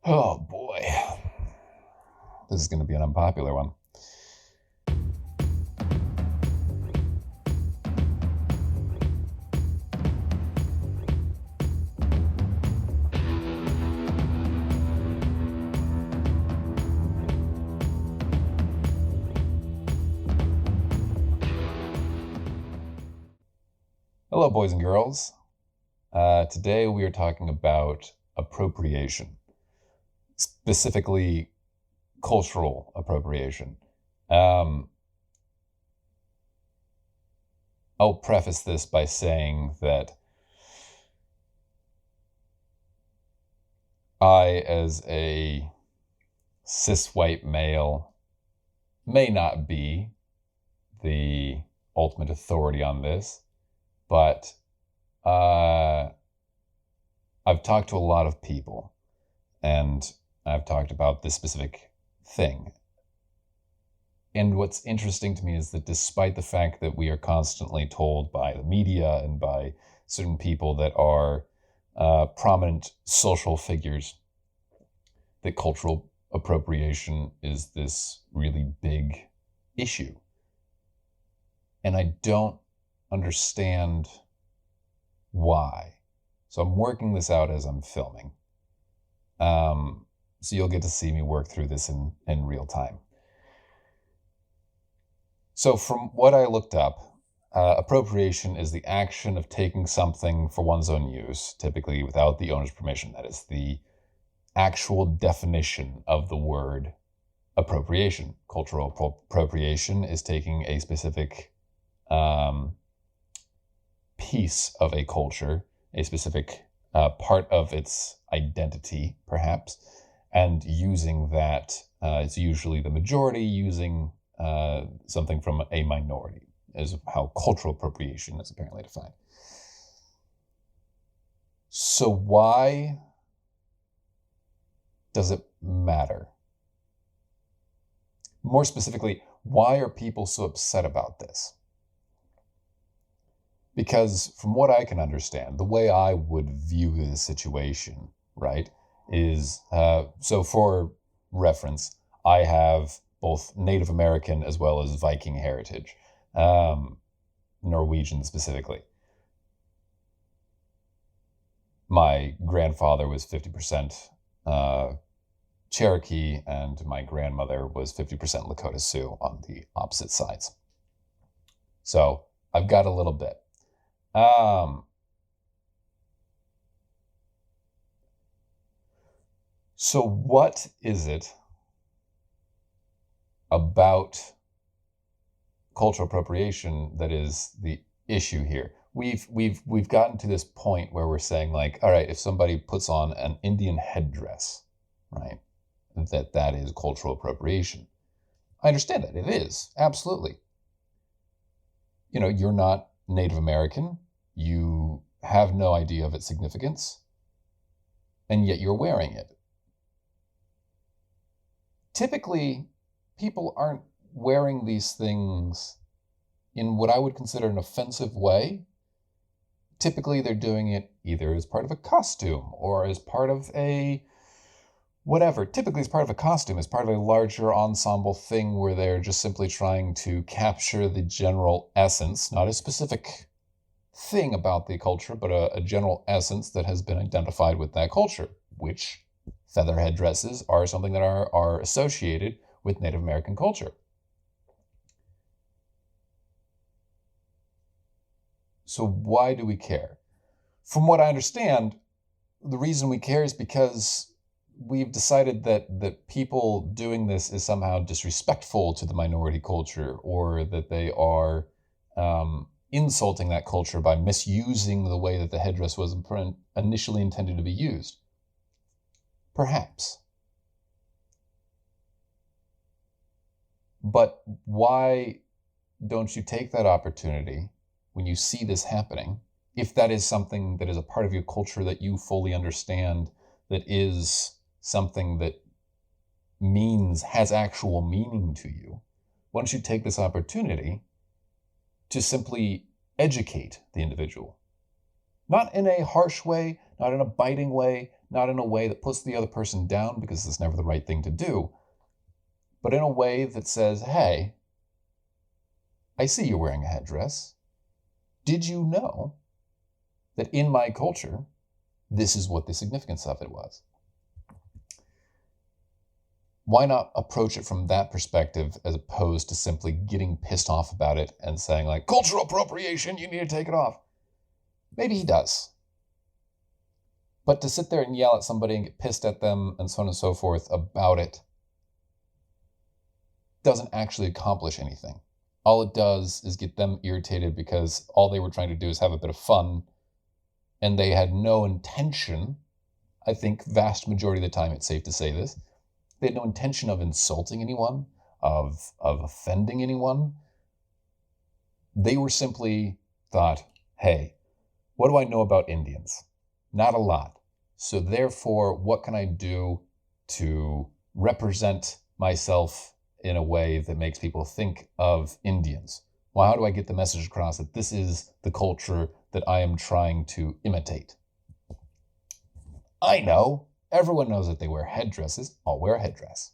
Oh boy, this is going to be an unpopular one. Hello, boys and girls. Today we are talking about appropriation, specifically cultural appropriation. I'll preface this by saying that I, as a cis white male, may not be the ultimate authority on this, but I've talked to a lot of people, and I've talked about this specific thing. And what's interesting to me is that despite the fact that we are constantly told by the media and by certain people that are prominent social figures that cultural appropriation is this really big issue. And I don't understand why. So I'm working this out as I'm filming. So you'll get to see me work through this in real time. So from what I looked up, appropriation is the action of taking something for one's own use, typically without the owner's permission. That is the actual definition of the word appropriation. Cultural appropriation is taking a specific piece of a culture, a specific part of its identity, perhaps, and using that. It's usually the majority using something from a minority, is how cultural appropriation is apparently defined. So why does it matter? More specifically, why are people so upset about this? Because from what I can understand, the way I would view this situation, right, is, so for reference, I have both Native American as well as Viking heritage, Norwegian specifically. My grandfather was 50% Cherokee, and my grandmother was 50% Lakota Sioux on the opposite sides. So I've got a little bit. So what is it about cultural appropriation that is the issue here? We've gotten to this point where we're saying, like, all right, if somebody puts on an Indian headdress, right, that is cultural appropriation. I understand that. It is, absolutely. You know, you're not Native American. You have no idea of its significance, and yet you're wearing it. Typically, people aren't wearing these things in what I would consider an offensive way. Typically, they're doing it either as part of a costume or as part of a whatever. Typically, as part of a costume, as part of a larger ensemble thing where they're just simply trying to capture the general essence, not a specific thing about the culture, but a general essence that has been identified with that culture, which feather headdresses are something that are associated with Native American culture. So why do we care? From what I understand, the reason we care is because we've decided that people doing this is somehow disrespectful to the minority culture, or that they are insulting that culture by misusing the way that the headdress was initially intended to be used. Perhaps. But why don't you take that opportunity when you see this happening, if that is something that is a part of your culture that you fully understand, that is something that has actual meaning to you, why don't you take this opportunity to simply educate the individual? Not in a harsh way, not in a biting way, not in a way that puts the other person down, because it's never the right thing to do, but in a way that says, hey, I see you're wearing a headdress. Did you know that in my culture, this is what the significance of it was? Why not approach it from that perspective as opposed to simply getting pissed off about it and saying, like, cultural appropriation, you need to take it off? Maybe he does. But to sit there and yell at somebody and get pissed at them and so on and so forth about it doesn't actually accomplish anything. All it does is get them irritated, because all they were trying to do is have a bit of fun, and they had no intention, I think vast majority of the time it's safe to say this, they had no intention of insulting anyone, of offending anyone. They were simply thought, hey, what do I know about Indians? Not a lot. So therefore, what can I do to represent myself in a way that makes people think of Indians? Well, how do I get the message across that this is the culture that I am trying to imitate? I know. Everyone knows that they wear headdresses. I'll wear a headdress.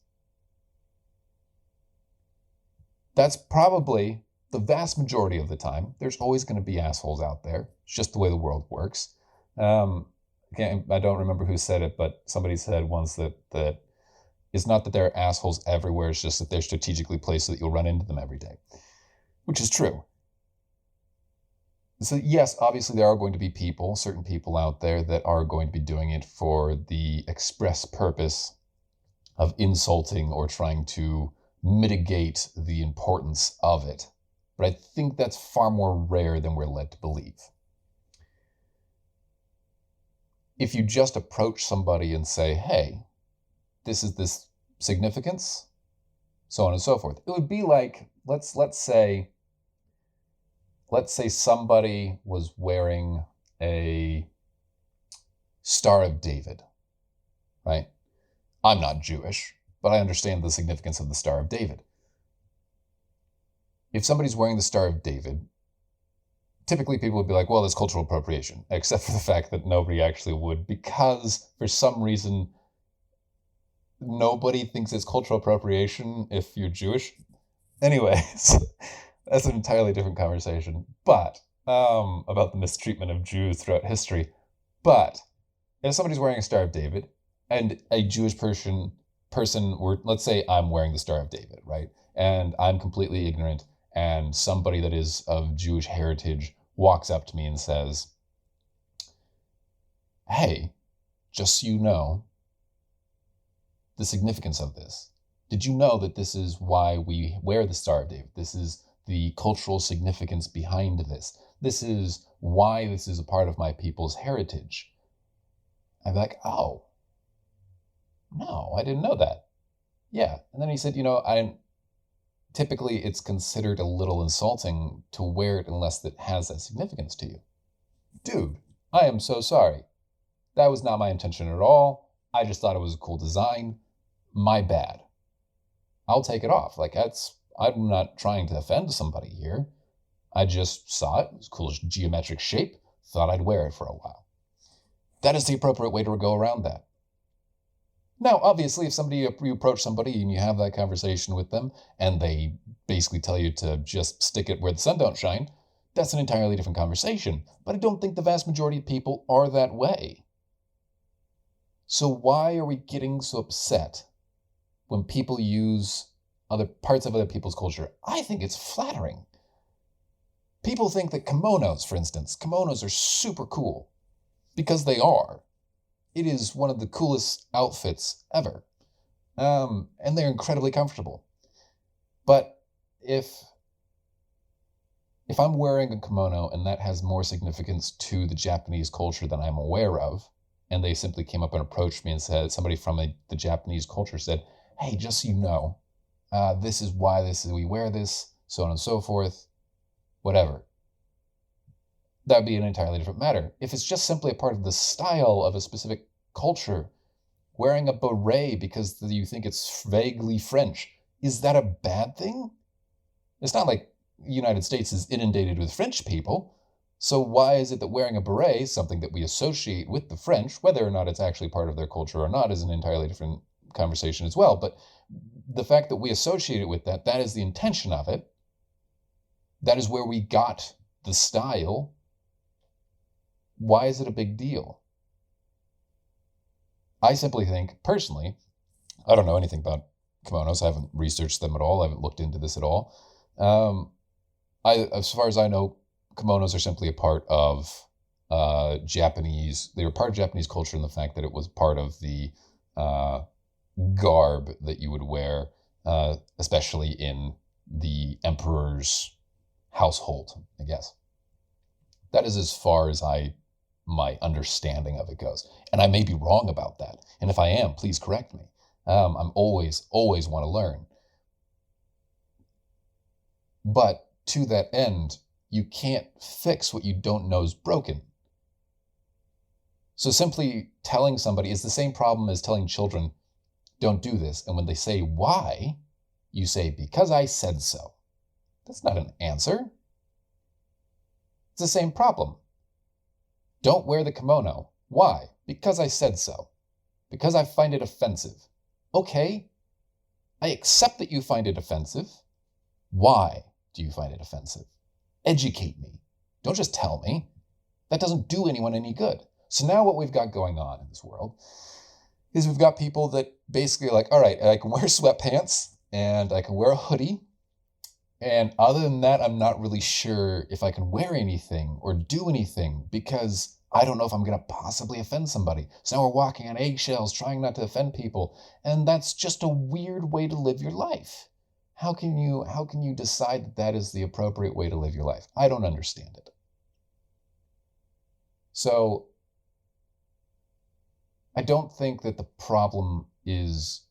That's probably the vast majority of the time. There's always going to be assholes out there. It's just the way the world works. I don't remember who said it, but somebody said once that it's not that there are assholes everywhere, it's just that they're strategically placed so that you'll run into them every day, which is true. So yes, obviously there are going to be certain people out there that are going to be doing it for the express purpose of insulting or trying to mitigate the importance of it. But I think that's far more rare than we're led to believe. If you just approach somebody and say, hey, this is this significance, so on and so forth. It would be like, let's say somebody was wearing a Star of David, right? I'm not Jewish, but I understand the significance of the Star of David. If somebody's wearing the Star of David, typically people would be like, well, that's cultural appropriation, except for the fact that nobody actually would, because for some reason, nobody thinks it's cultural appropriation if you're Jewish. Anyways, that's an entirely different conversation, but about the mistreatment of Jews throughout history. But if somebody's wearing a Star of David and a Jewish person were, let's say I'm wearing the Star of David, right? And I'm completely ignorant, and somebody that is of Jewish heritage walks up to me and says, hey, just so you know, the significance of this. Did you know that this is why we wear the Star of David? This is the cultural significance behind this. This is why this is a part of my people's heritage. I'd be like, oh, no, I didn't know that. Yeah. And then he said, typically it's considered a little insulting to wear it unless it has that significance to you. Dude, I am so sorry. That was not my intention at all. I just thought it was a cool design. My bad. I'll take it off. I'm not trying to offend somebody here. I just saw it. It was a cool geometric shape. Thought I'd wear it for a while. That is the appropriate way to go around that. Now, obviously, if you approach somebody and you have that conversation with them and they basically tell you to just stick it where the sun don't shine, that's an entirely different conversation. But I don't think the vast majority of people are that way. So why are we getting so upset when people use other parts of other people's culture? I think it's flattering. People think that kimonos, for instance, kimonos are super cool because they are. It is one of the coolest outfits ever. And they're incredibly comfortable. But if I'm wearing a kimono and that has more significance to the Japanese culture than I'm aware of, and they simply came up and approached me and said, somebody from the Japanese culture said, hey, just so you know, this is why we wear this, so on and so forth, whatever. That would be an entirely different matter. If it's just simply a part of the style of a specific culture, wearing a beret because you think it's vaguely French, is that a bad thing? It's not like the United States is inundated with French people, So why is it that wearing a beret, something that we associate with the French, whether or not it's actually part of their culture or not is an entirely different conversation as well, but the fact that we associate it with that, that is the intention of it. That is where we got the style. Why is it a big deal? I simply think, personally, I don't know anything about kimonos. I haven't researched them at all. I haven't looked into this at all. As far as I know, kimonos are simply a part of Japanese. They were part of Japanese culture in the fact that it was part of the garb that you would wear, especially in the emperor's household, I guess. That is as far as my understanding of it goes. And I may be wrong about that. And if I am, please correct me. I'm always want to learn. But to that end, you can't fix what you don't know is broken. So simply telling somebody is the same problem as telling children, don't do this. And when they say why, you say, because I said so. That's not an answer. It's the same problem. Don't wear the kimono. Why? Because I said so. Because I find it offensive. Okay, I accept that you find it offensive. Why do you find it offensive? Educate me. Don't just tell me. That doesn't do anyone any good. So now what we've got going on in this world is we've got people that basically are like, all right, I can wear sweatpants and I can wear a hoodie. And other than that, I'm not really sure if I can wear anything or do anything because I don't know if I'm going to possibly offend somebody. So now we're walking on eggshells, trying not to offend people. And that's just a weird way to live your life. How can you decide that that is the appropriate way to live your life? I don't understand it. So I don't think that the problem is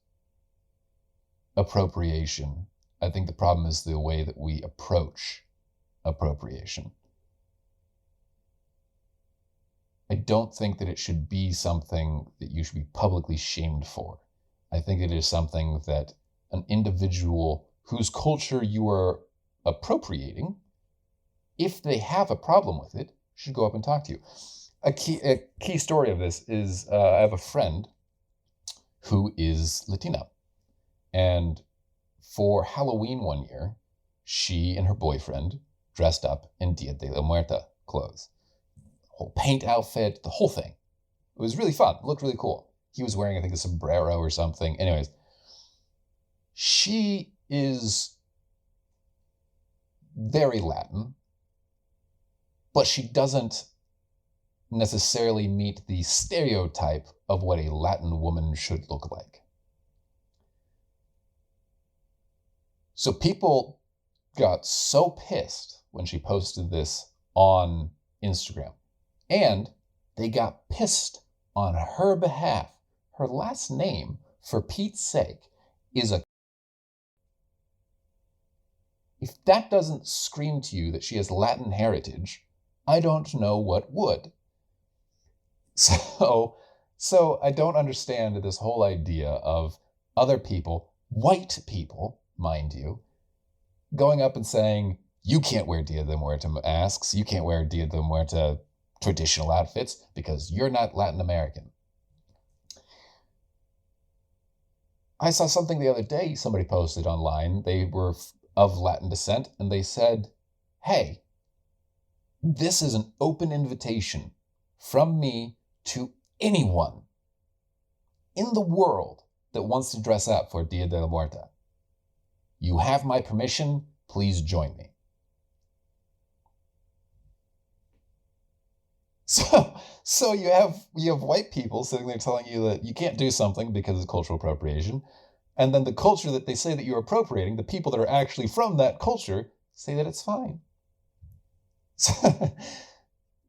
appropriation. I think the problem is the way that we approach appropriation. I don't think that it should be something that you should be publicly shamed for. I think it is something that an individual whose culture you are appropriating, if they have a problem with it, should go up and talk to you. A key story of this is I have a friend who is Latina. And for Halloween one year, she and her boyfriend dressed up in Dia de la Muerta clothes. Whole paint outfit, the whole thing. It was really fun. It looked really cool. He was wearing, I think, a sombrero or something. Anyways, she is very Latin, but she doesn't necessarily meet the stereotype of what a Latin woman should look like. So people got so pissed when she posted this on Instagram, and they got pissed on her behalf. Her last name, for Pete's sake, is a... If that doesn't scream to you that she has Latin heritage, I don't know what would. So I don't understand this whole idea of other people, white people, mind you, going up and saying, you can't wear Dia de Muerta masks, you can't wear Dia de Muerta traditional outfits because you're not Latin American. I saw something the other day, somebody posted online, they were of Latin descent, and they said, hey, this is an open invitation from me to anyone in the world that wants to dress up for Dia de la Muerta. You have my permission, please join me. So you have white people sitting there telling you that you can't do something because it's cultural appropriation, and then the culture that they say that you're appropriating, the people that are actually from that culture, say that it's fine.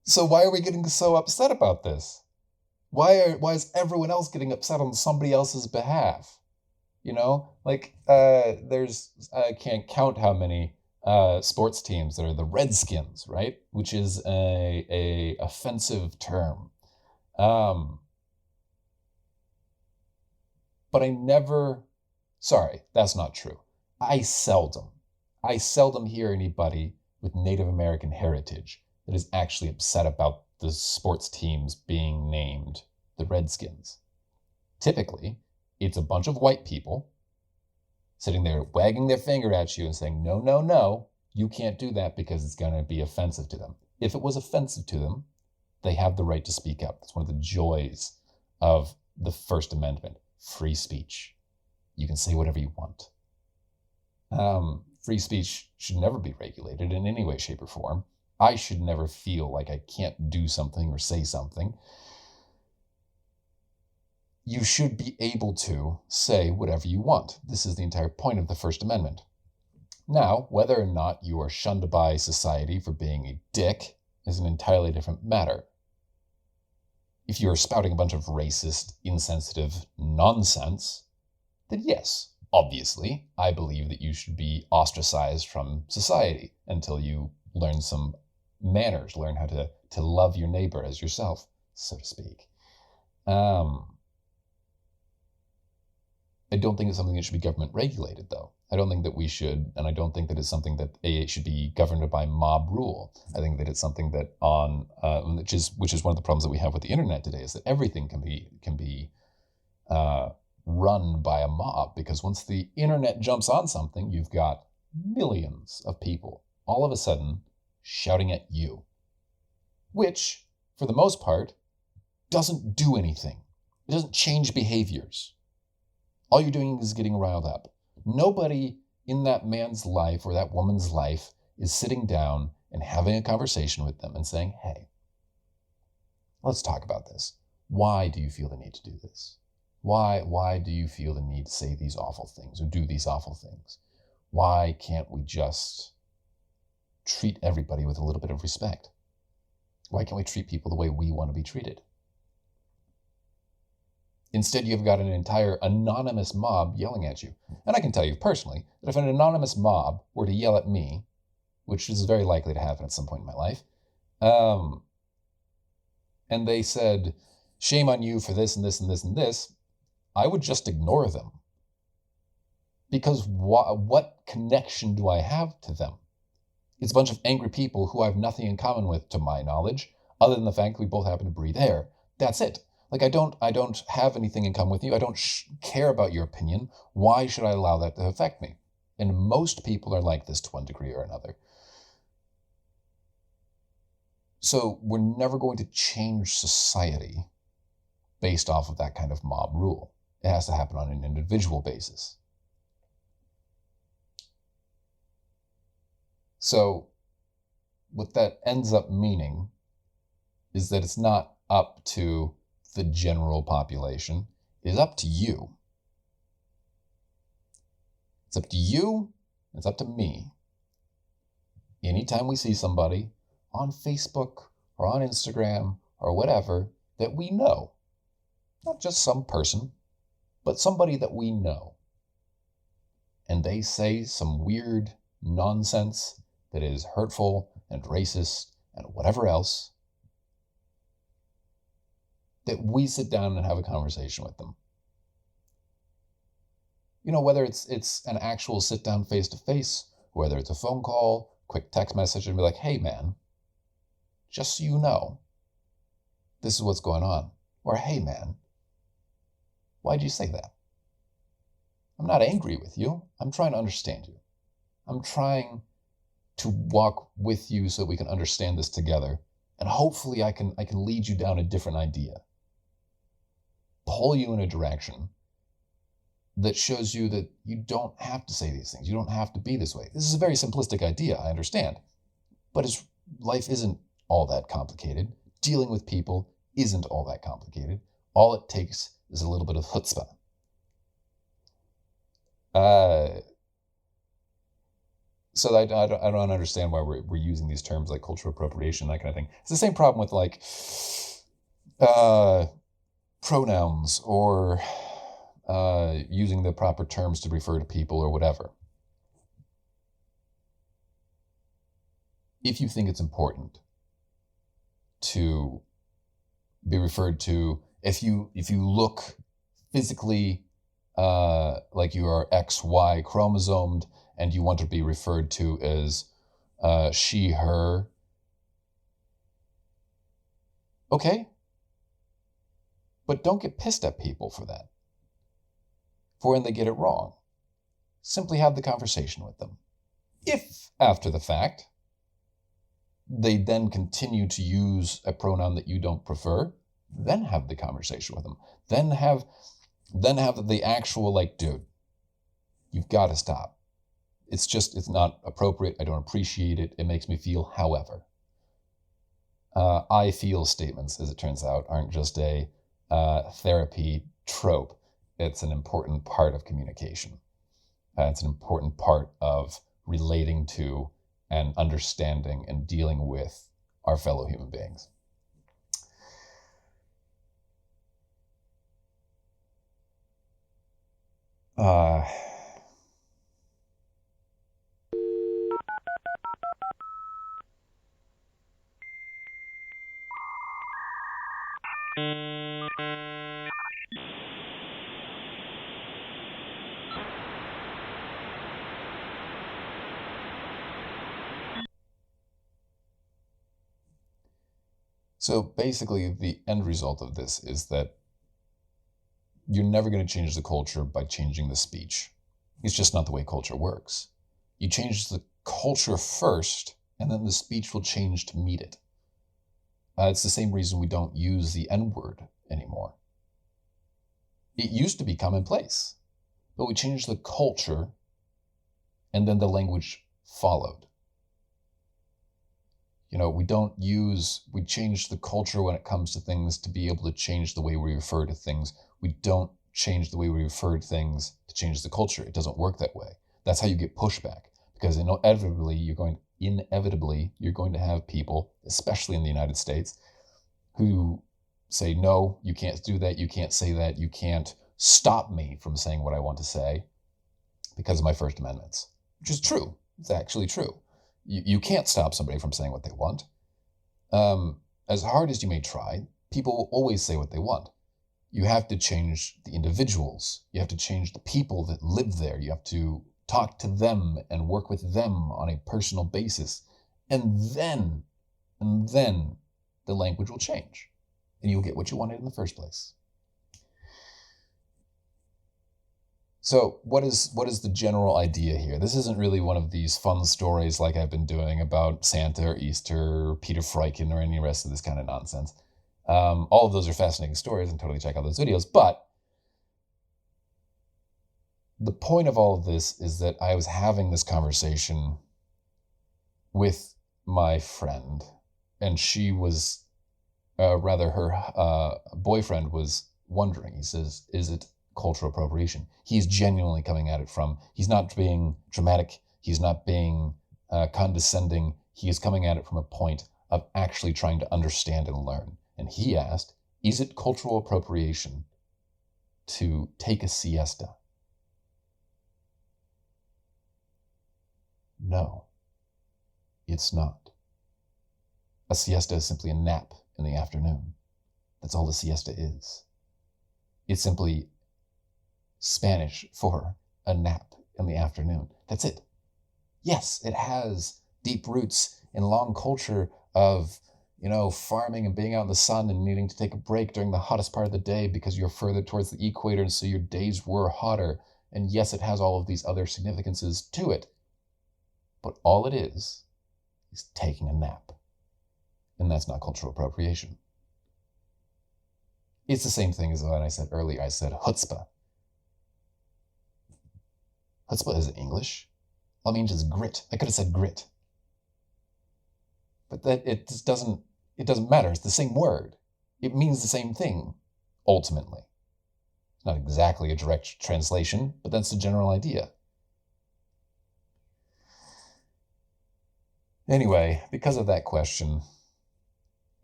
So why are we getting so upset about this? Why is everyone else getting upset on somebody else's behalf? You know, like I can't count how many sports teams that are the Redskins, right? Which is a offensive term. But sorry, that's not true. I seldom hear anybody with Native American heritage that is actually upset about the sports teams being named the Redskins. Typically, it's a bunch of white people sitting there wagging their finger at you and saying, no, no, no, you can't do that because it's going to be offensive to them. If it was offensive to them, they have the right to speak up. That's one of the joys of the First Amendment, free speech. You can say whatever you want. Free speech should never be regulated in any way, shape, or form. I should never feel like I can't do something or say something. You should be able to say whatever you want. This is the entire point of the First Amendment. Now, whether or not you are shunned by society for being a dick is an entirely different matter. If you're spouting a bunch of racist, insensitive nonsense, then yes, obviously, I believe that you should be ostracized from society until you learn some manners, learn how to love your neighbor as yourself, so to speak. I don't think it's something that should be government regulated, though. I don't think that we should, and I don't think that it's something that it should be governed by mob rule. I think that it's something that which is one of the problems that we have with the internet today, is that everything can be run by a mob, because once the internet jumps on something, you've got millions of people all of a sudden shouting at you, which, for the most part, doesn't do anything. It doesn't change behaviors. All you're doing is getting riled up. Nobody in that man's life or that woman's life is sitting down and having a conversation with them and saying, hey, let's talk about this. Why do you feel the need to do this? Why do you feel the need to say these awful things or do these awful things? Why can't we just treat everybody with a little bit of respect? Why can't we treat people the way we want to be treated? Instead, you've got an entire anonymous mob yelling at you. And I can tell you personally that if an anonymous mob were to yell at me, which is very likely to happen at some point in my life, and they said, shame on you for this and this and this and this, I would just ignore them. Because what connection do I have to them? It's a bunch of angry people who I have nothing in common with, to my knowledge, other than the fact that we both happen to breathe air. That's it. Like, I don't have anything in common with you. I don't care about your opinion. Why should I allow that to affect me? And most people are like this to one degree or another. So we're never going to change society based off of that kind of mob rule. It has to happen on an individual basis. So what that ends up meaning is that it's not up to the general population. It's up to you. It's up to you. It's up to me. Anytime we see somebody on Facebook or on Instagram or whatever that we know, not just some person, but somebody that we know, and they say some weird nonsense that is hurtful and racist and whatever else, that we sit down and have a conversation with them. You know, whether it's an actual sit down face to face, whether it's a phone call, quick text message, and be like, hey man, just so you know, this is what's going on. Or, hey man, why'd you say that? I'm not angry with you. I'm trying to understand you. I'm trying to walk with you so we can understand this together. And hopefully I can lead you down a different idea. Pull you in a direction that shows you that you don't have to say these things. You don't have to be this way. This is a very simplistic idea, I understand. But life isn't all that complicated. Dealing with people isn't all that complicated. All it takes is a little bit of chutzpah. So I don't understand why we're using these terms like cultural appropriation, that kind of thing. It's the same problem with like pronouns or using the proper terms to refer to people or whatever. If you think it's important to be referred to, if you look physically like you are XY chromosomed and you want to be referred to as she, her, Okay? But don't get pissed at people for that, for when they get it wrong. Simply have the conversation with them. If, after the fact, they then continue to use a pronoun that you don't prefer, then have the conversation with them. Then have the actual, like, dude, you've got to stop. It's not appropriate. I don't appreciate it. It makes me feel, however. I feel statements, as it turns out, aren't just a therapy trope. It's an important part of communication. It's an important part of relating to and understanding and dealing with our fellow human beings. So basically, the end result of this is that you're never going to change the culture by changing the speech. It's just not the way culture works. You change the culture first, and then the speech will change to meet it. It's the same reason we don't use the N-word anymore. It used to be commonplace, but we changed the culture, and then the language followed. We change the culture when it comes to things to be able to change the way we refer to things. We don't change the way we refer to things to change the culture. It doesn't work that way. That's how you get pushback, because inevitably you're going to have people, especially in the United States, who say, no, you can't do that, you can't say that, you can't stop me from saying what I want to say because of my First Amendments, which is true. It's actually true. You can't stop somebody from saying what they want. As hard as you may try, people will always say what they want. You have to change the individuals. You have to change the people that live there. You have to talk to them and work with them on a personal basis. And then the language will change. And you'll get what you wanted in the first place. So what is the general idea here? This isn't really one of these fun stories like I've been doing about Santa or Easter or Peter Freuchen or any rest of this kind of nonsense. All of those are fascinating stories, and totally check out those videos. But the point of all of this is that I was having this conversation with my friend, and she was, her boyfriend was wondering. He says, is it cultural appropriation? He's genuinely coming at it from, he's not being dramatic, he's not being condescending, he is coming at it from a point of actually trying to understand and learn. And he asked, is it cultural appropriation to take a siesta? No, it's not. A siesta is simply a nap in the afternoon. That's all a siesta is. It's simply Spanish for a nap in the afternoon. That's it. Yes, it has deep roots in long culture of, farming and being out in the sun and needing to take a break during the hottest part of the day because you're further towards the equator and so your days were hotter. And yes, it has all of these other significances to it. But all it is taking a nap. And that's not cultural appropriation. It's the same thing as when I said earlier, I said chutzpah. Chutzpah isn't English. All it means is grit. I could have said grit. But that it doesn't matter. It's the same word. It means the same thing, ultimately. It's not exactly a direct translation, but that's the general idea. Anyway, because of that question,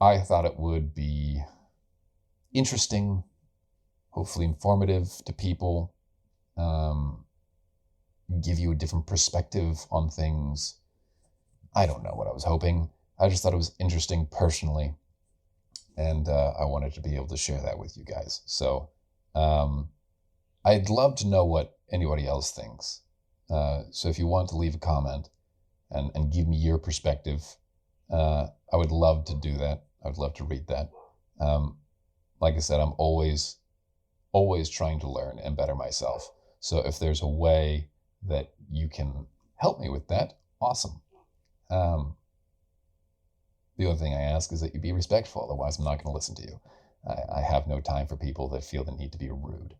I thought it would be interesting, hopefully informative to people, give you a different perspective on things. I don't know what I was hoping. I just thought it was interesting personally, and I wanted to be able to share that with you guys. So I'd love to know what anybody else thinks. So if you want to leave a comment and give me your perspective, I would love to do that. I would love to read that. Like I said, I'm always trying to learn and better myself. So if there's a way that you can help me with that, awesome. The only thing I ask is that you be respectful. Otherwise, I'm not going to listen to you. I have no time for people that feel the need to be rude.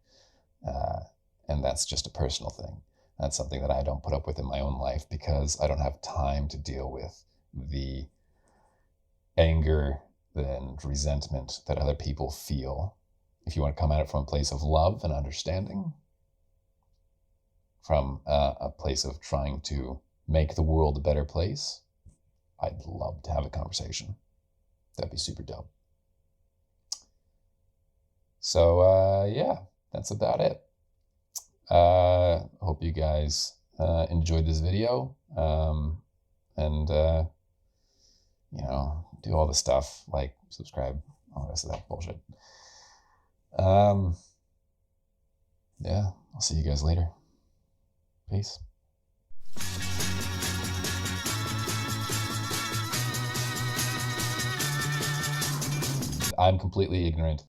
And that's just a personal thing. That's something that I don't put up with in my own life because I don't have time to deal with the anger and resentment that other people feel. If you want to come at it from a place of love and understanding, from a place of trying to make the world a better place, I'd love to have a conversation. That'd be super dope. So, yeah, that's about it. Hope you guys enjoyed this video. And you know, do all the stuff, like, subscribe, all the rest of that bullshit. Yeah, I'll see you guys later. Peace. I'm completely ignorant